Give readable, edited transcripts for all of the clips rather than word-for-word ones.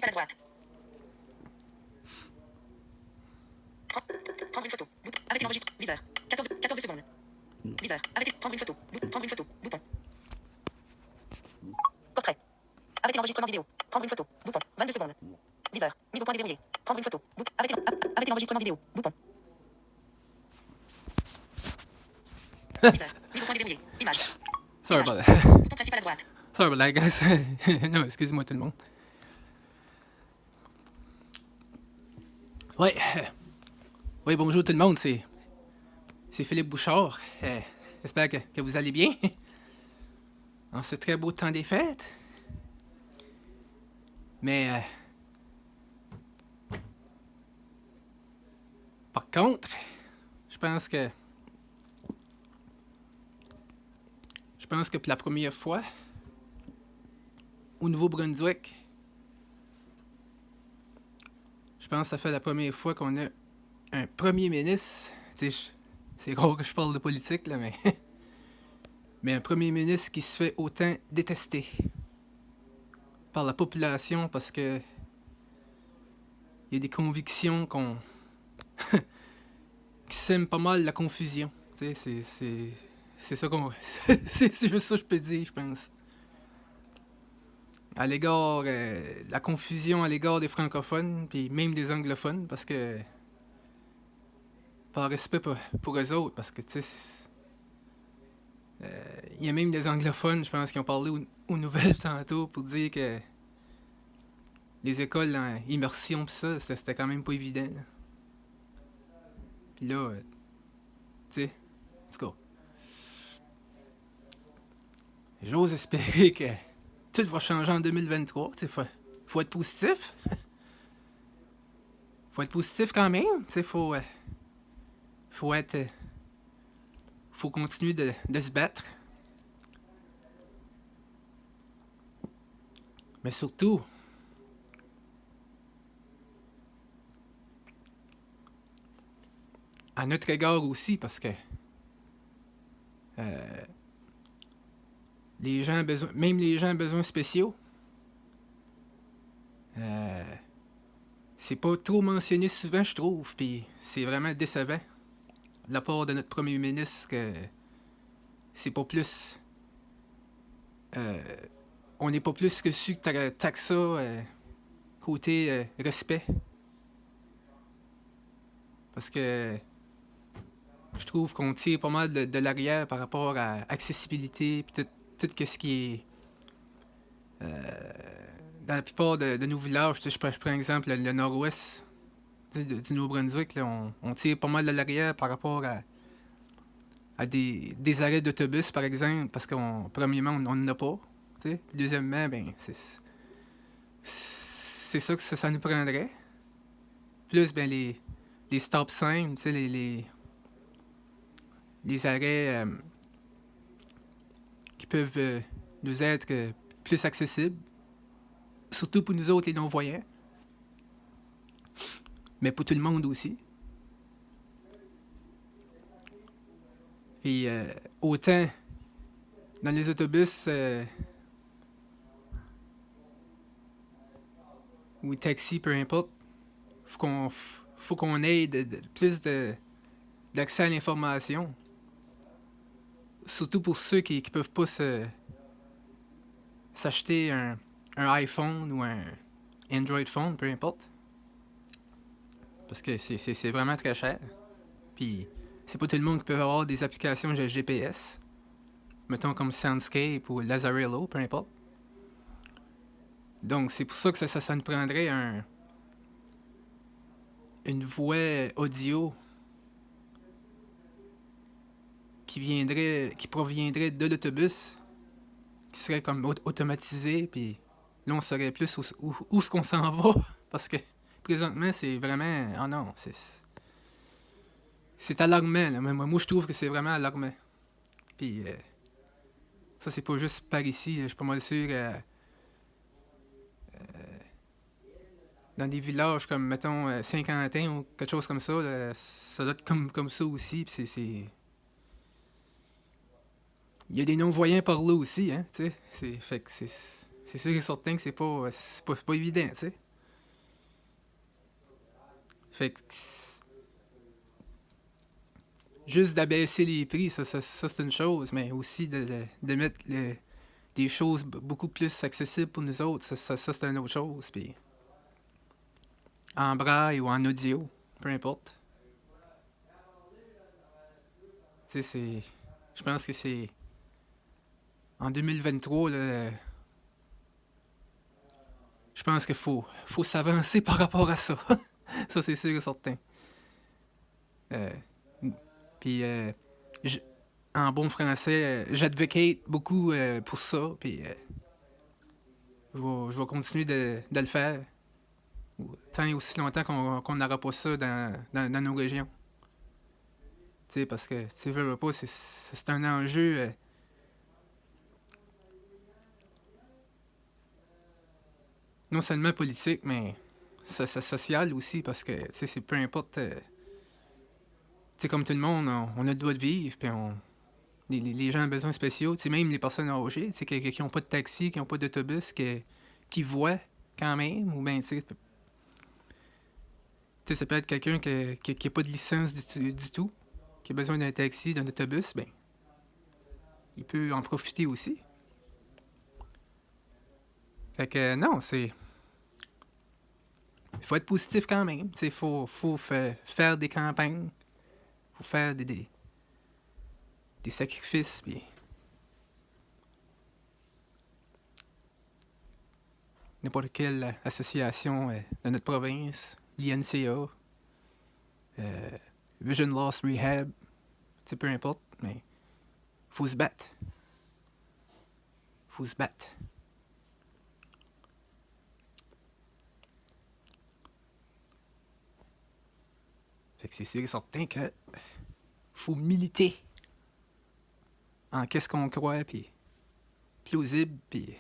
principale à droite. Prendre une photo. Arrêter l'enregistrement. Viseur. 14 secondes. Viseur. Arrêter. Prendre une photo. Prendre une photo. Bouton. Portrait. Arrêter l'enregistrement vidéo. Prendre une photo. Bouton. 22 secondes. Viseur. Mise au point déverrouillé. Prendre une photo. Arrêter l'enregistrement vidéo. Bouton. Viseur. Mise au point déverrouillé. Image. Sorry about that. Bouton principal à droite. Sorry about that, guys. Non, excusez-moi tout le monde. Ouais. Oui, bonjour tout le monde, c'est Philippe Bouchard. J'espère que vous allez bien. En ce très beau temps des fêtes. Mais par contre, je pense que pour la première fois au Nouveau-Brunswick, je pense que ça fait la première fois qu'on a un premier ministre. Tu sais, c'est gros que je parle de politique là, mais mais un premier ministre qui se fait autant détester par la population parce que il y a des convictions qui sèment pas mal la confusion. Tu sais, c'est ça qu'on c'est juste ça que je peux dire, je pense. À l'égard la confusion à l'égard des francophones puis même des anglophones parce que par respect pour eux autres parce que tu sais il y a même des anglophones, je pense, qui ont parlé aux nouvelles tantôt pour dire que les écoles en immersion pis ça, c'était quand même pas évident. Là. Pis là, tu sais, en tout cas, j'ose espérer que tout va changer en 2023. Tu sais, faut être positif. Faut être positif quand même. Tu sais, faut continuer de se battre. Mais surtout, à notre égard aussi, parce que même les gens à besoins spéciaux, c'est pas trop mentionné souvent, je trouve, puis c'est vraiment décevant de la part de notre premier ministre que c'est pas plus. On n'est pas plus que su que taxa côté respect. Parce que je trouve qu'on tire pas mal de l'arrière par rapport à accessibilité puis tout ce qui est dans la plupart de nos villages. Je prends exemple le nord-ouest du Nouveau-Brunswick. Là, on tire pas mal de l'arrière par rapport à des arrêts d'autobus, par exemple, parce premièrement, on n'en a pas. T'sais. Deuxièmement, ben, c'est ça que ça nous prendrait. Plus, ben, les stop signs, les arrêts qui peuvent nous être plus accessibles. Surtout pour nous autres, les non-voyants. Mais pour tout le monde aussi. Puis, autant dans les autobus ou taxis, peu importe, faut qu'on ait plus d'accès à l'information. Surtout pour ceux qui peuvent pas s'acheter un iPhone ou un Android phone, peu importe. Parce que c'est vraiment très cher. Puis c'est pas tout le monde qui peut avoir des applications GPS. Mettons comme Soundscape ou Lazarillo, peu importe. Donc c'est pour ça que ça nous prendrait une voix audio qui proviendrait de l'autobus, qui serait comme automatisé, puis là on saurait plus où est-ce qu'on s'en va, parce que présentement c'est vraiment, oh non, c'est alarmant, là. Moi je trouve que c'est vraiment alarmant. Puis ça c'est pas juste par ici, je suis pas mal sûr dans des villages comme mettons Saint-Quentin ou quelque chose comme ça, là, ça doit être comme ça aussi, puis c'est il y a des non-voyants par là aussi, hein, tu sais. Fait que c'est sûr et certain que c'est pas évident, tu sais. Fait que juste d'abaisser les prix, ça c'est une chose, mais aussi de mettre des choses beaucoup plus accessibles pour nous autres, ça c'est une autre chose. Puis en braille ou en audio, peu importe. Tu sais, c'est. Je pense que c'est. En 2023, là, je pense qu'il faut s'avancer par rapport à ça. Ça, c'est sûr et certain. Euh, Puis, en bon français, j'advocate beaucoup pour ça. Puis, je vais continuer de le faire. Tant et aussi longtemps qu'on n'aura pas ça dans nos régions. Tu sais, parce que, tu veux pas, c'est un enjeu. Non seulement politique, mais social aussi, parce que, tu sais, c'est peu importe. Tu sais, comme tout le monde, on a le droit de vivre, puis les gens à besoins spéciaux, tu sais, même les personnes âgées, tu sais, qui n'ont pas de taxi, qui n'ont pas d'autobus, qui voient quand même, ou bien, tu sais, ça peut être quelqu'un qui n'a pas de licence du tout, qui a besoin d'un taxi, d'un autobus, ben, il peut en profiter aussi. Fait que, non, c'est. Il faut être positif quand même, tu sais, faut faire des campagnes, faut faire des sacrifices, puis n'importe quelle association de notre province, l'INCA, Vision Loss Rehab, tu sais, peu importe, mais faut se battre. Faut se battre. Fait que c'est sûr et certain que faut militer en qu'est-ce qu'on croit, puis plausible, puis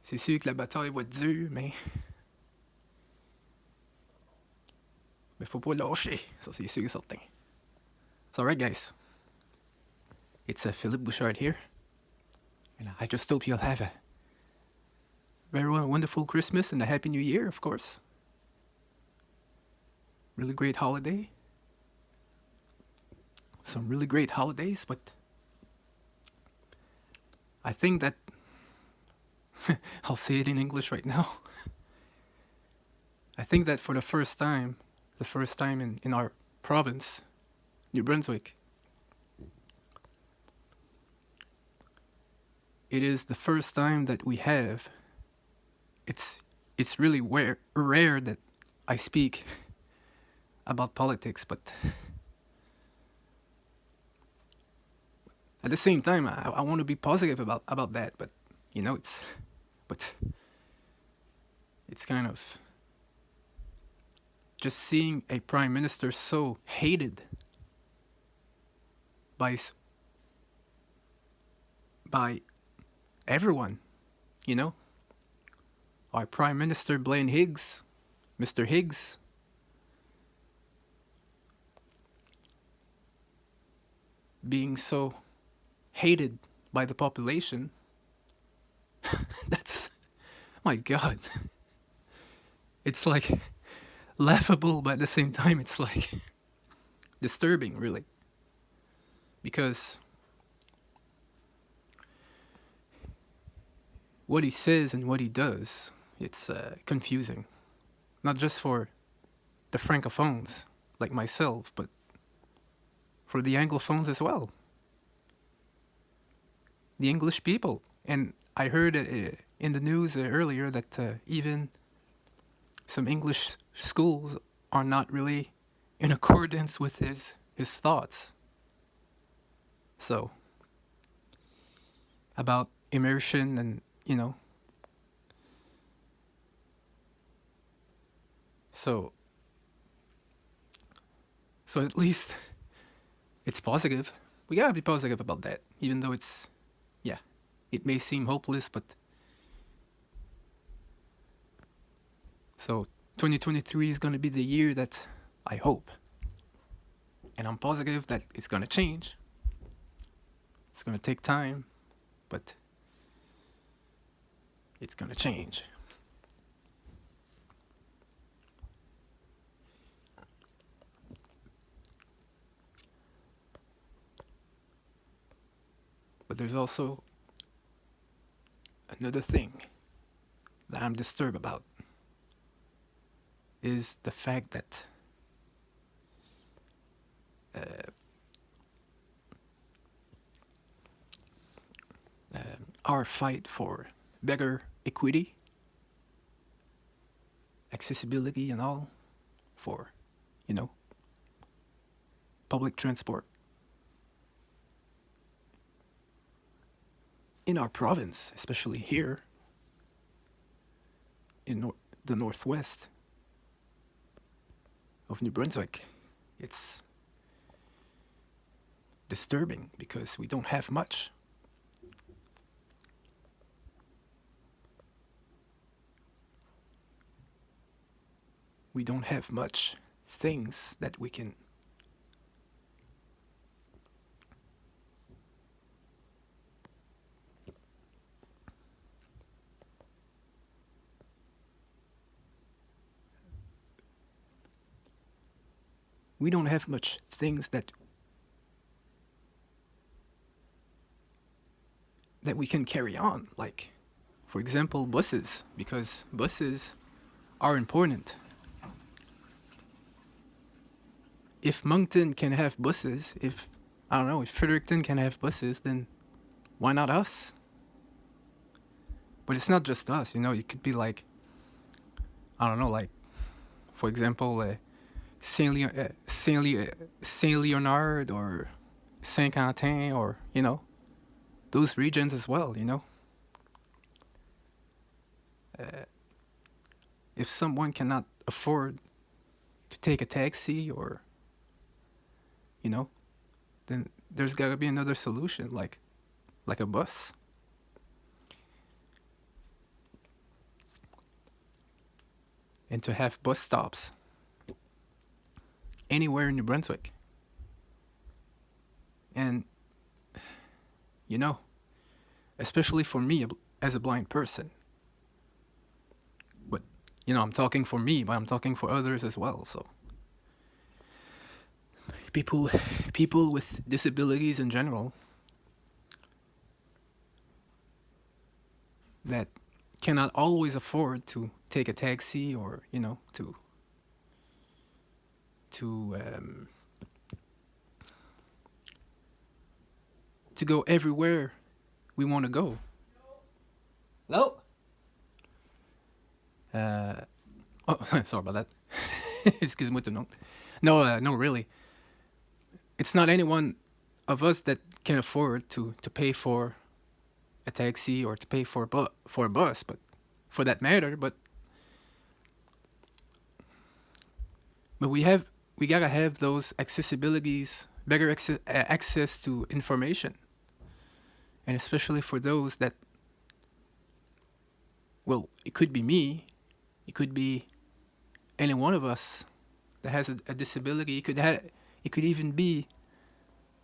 c'est sûr que la bataille va être dure, mais faut pas lâcher, ça c'est sûr et certain. So alright guys, it's Philip Bouchard here, and I just hope you'll have a very wonderful Christmas and a Happy New Year, of course. Really great holiday. Some really great holidays, but I think that I'll say it in English right now. I think that for the first time in our province, New Brunswick, it is the first time that we have. It's really rare that I speak about politics, but at the same time, I want to be positive about that. But you know, it's kind of just seeing a prime minister so hated by everyone, you know. Our Prime Minister Blaine Higgs, Mr. Higgs, being so hated by the population. That's, my God. It's like laughable, but at the same time, it's like disturbing, really. Because what he says and what he does, it's confusing. Not just for the francophones like myself, but for the anglophones as well. The English people. And I heard in the news earlier that even some English schools are not really in accordance with his thoughts. So, about immersion and, you know. So at least it's positive. We gotta be positive about that, even though it may seem hopeless, but so 2023 is gonna be the year that I hope, and I'm positive that it's gonna change. It's gonna take time, but it's gonna change. there's also another thing that I'm disturbed about, is the fact that our fight for better equity, accessibility and all, for, public transport in our province, especially here in the northwest of New Brunswick, it's disturbing because we don't have much. We don't have much things that we can we can carry on, like, for example, buses, because buses are important. If Moncton can have buses, if Fredericton can have buses, then why not us? But it's not just us, it could be like, for example, Saint Leonard or Saint Quentin, or, those regions as well, if someone cannot afford to take a taxi, or, then there's gotta be another solution, like a bus. And to have bus stops anywhere in New Brunswick. And, especially for me as a blind person. But, I'm talking for me, but I'm talking for others as well, so. People with disabilities in general that cannot always afford to take a taxi, or, to go everywhere we want to go. Hello? Sorry about that. Excuse-moi tout le monde. No, really. It's not any one of us that can afford to pay for a taxi or to pay for a bus, but for that matter, but we gotta have those accessibilities, better access to information, and especially for those that, well, it could be me, it could be any one of us that has a disability. It could even be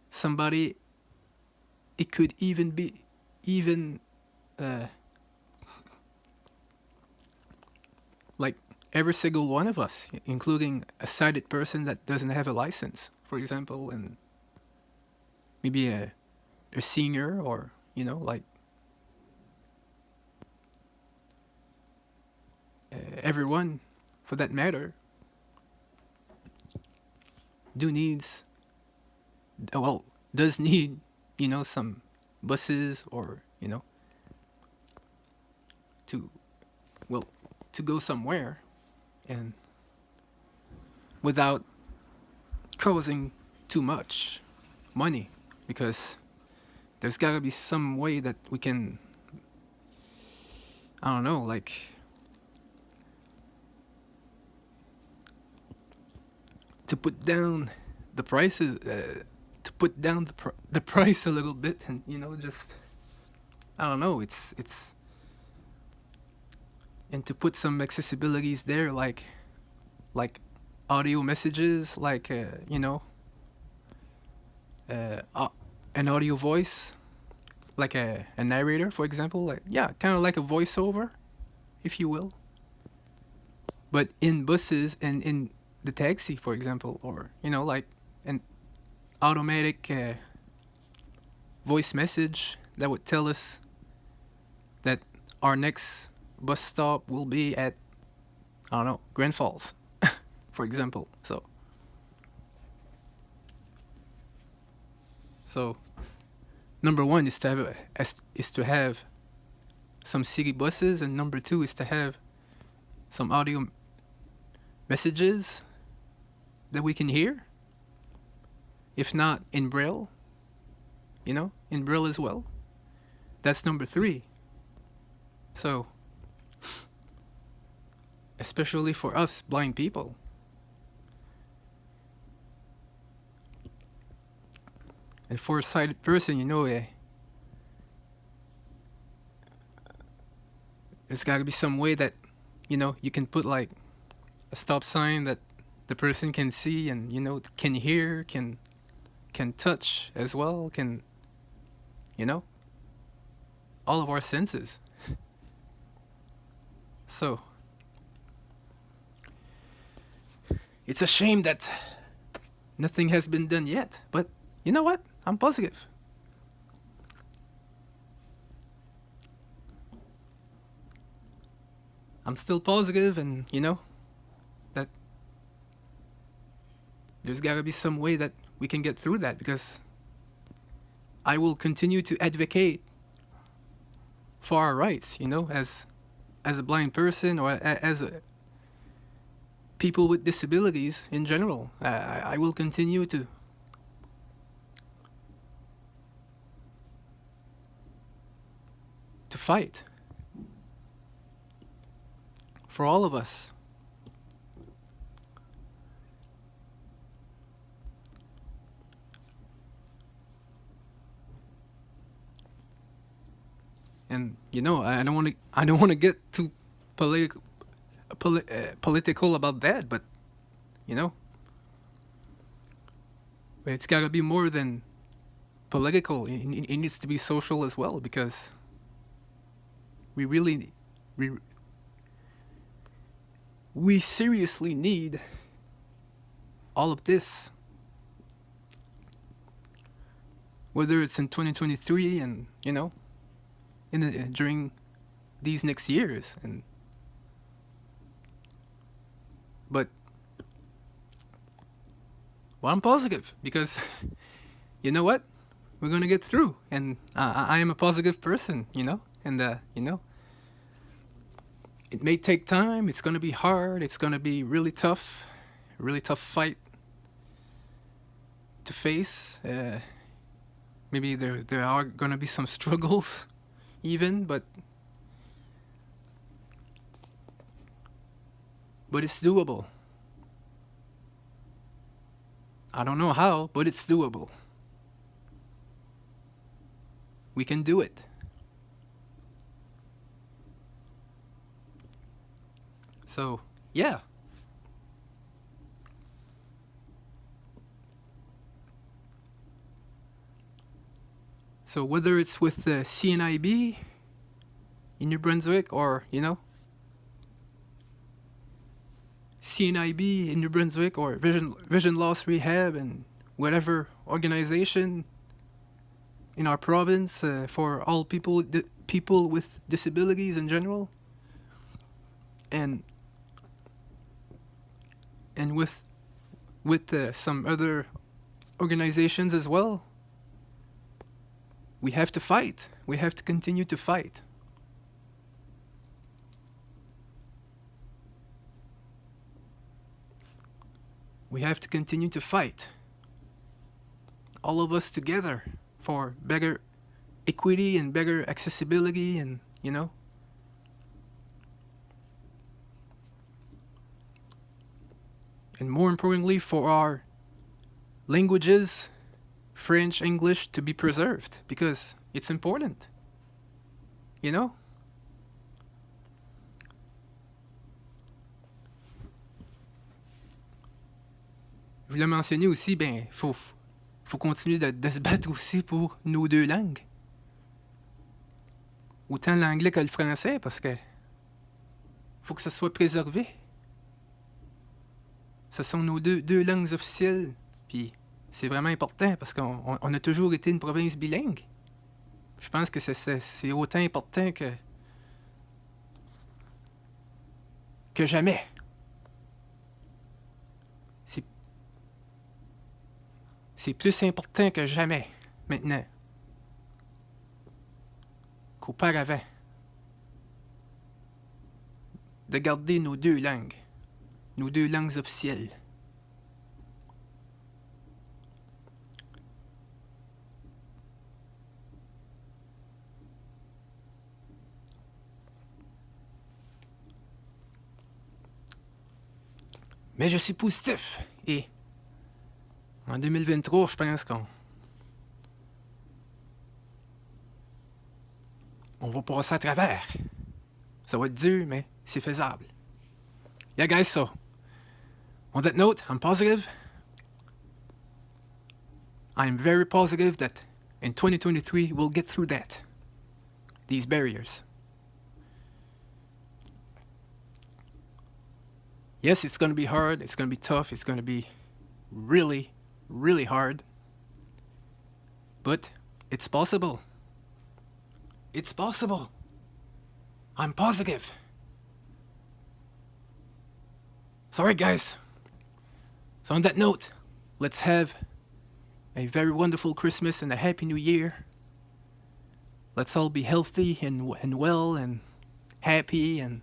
somebody. It could even be like every single one of us, including a sighted person that doesn't have a license, for example, and maybe a senior, or everyone, for that matter, does need some buses, or to go somewhere, and without causing too much money, because there's gotta be some way that we can, to put down the prices, to put down the price a little bit, and just it's and to put some accessibilities there, like audio messages, like an audio voice, like a narrator, for example, kind of like a voiceover, if you will, but in buses and in the taxi, for example, or like an automatic voice message that would tell us that our next bus stop will be at, I don't know, Grand Falls, for example. So number one is to have some city buses, and number two is to have some audio messages that we can hear, if not in Braille, in Braille as well. That's number three. So, especially for us blind people, and for a sighted person, there's got to be some way that, you can put like a stop sign that the person can see and, can hear, can touch as well, can, all of our senses. So, it's a shame that nothing has been done yet, but you know what? I'm positive. I'm still positive, and that there's gotta be some way that we can get through that, because I will continue to advocate for our rights, as a blind person, or as a people with disabilities in general. I will continue to fight for all of us. And I don't want to get too political about that, but but it's got to be more than political. It needs to be social as well, because we seriously need all of this, whether it's in 2023 and during these next years. But I'm positive, because you know what, we're gonna get through, and I am a positive person, and it may take time. It's gonna be hard. It's gonna be really tough fight to face. Maybe there are gonna be some struggles, even, but it's doable. I don't know how, but it's doable. We can do it. So, yeah. So whether it's with the CNIB in New Brunswick, or, CNIB in New Brunswick, or Vision Loss Rehab, and whatever organization in our province for all people with disabilities in general, and with some other organizations as well, we have to fight. We have to continue to fight. We have to continue to fight, all of us together, for better equity and better accessibility, and and more importantly, for our languages, French, English, to be preserved, because it's important. Je voulais mentionner aussi, faut continuer de se battre aussi pour nos deux langues. Autant l'anglais que le français, parce que faut que ça soit préservé. Ce sont nos deux langues officielles, puis c'est vraiment important, parce qu'on a toujours été une province bilingue. Je pense que c'est autant important que jamais. C'est plus important que jamais, maintenant, qu'auparavant, de garder nos deux langues officielles. Mais je suis positif et en 2023, je pense on va passer à travers. Ça va être dur, mais c'est faisable. Yeah, guys, so on that note, I'm positive. I'm very positive that in 2023 we'll get through that. These barriers. Yes, it's going to be hard, it's going to be tough, it's going to be really, really hard. But it's possible. It's possible. I'm positive. So, alright, guys. So, on that note, let's have a very wonderful Christmas and a Happy New Year. Let's all be healthy and well and happy, and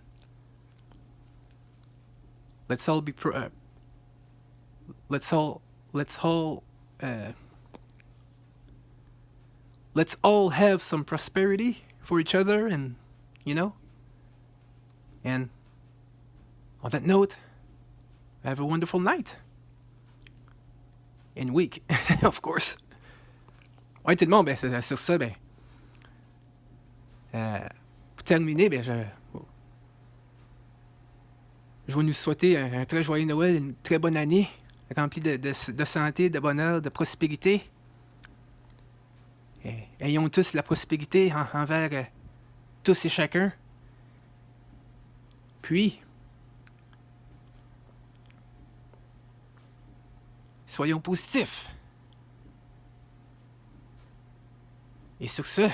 let's all be let's all have some prosperity for each other, and and on that note, have a wonderful night and week, of course. Ouais, tout le monde, ben, sur ça, ben, pour terminer, ben, je vais nous souhaiter un très joyeux Noël, une très bonne année, remplie de santé, de bonheur, de prospérité. Et ayons tous la prospérité envers tous et chacun. Puis, soyons positifs. Et sur ce,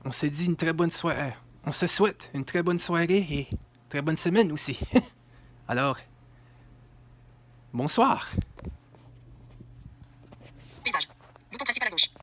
on se dit une très bonne soirée. On se souhaite une très bonne soirée et une très bonne semaine aussi. Alors, bonsoir.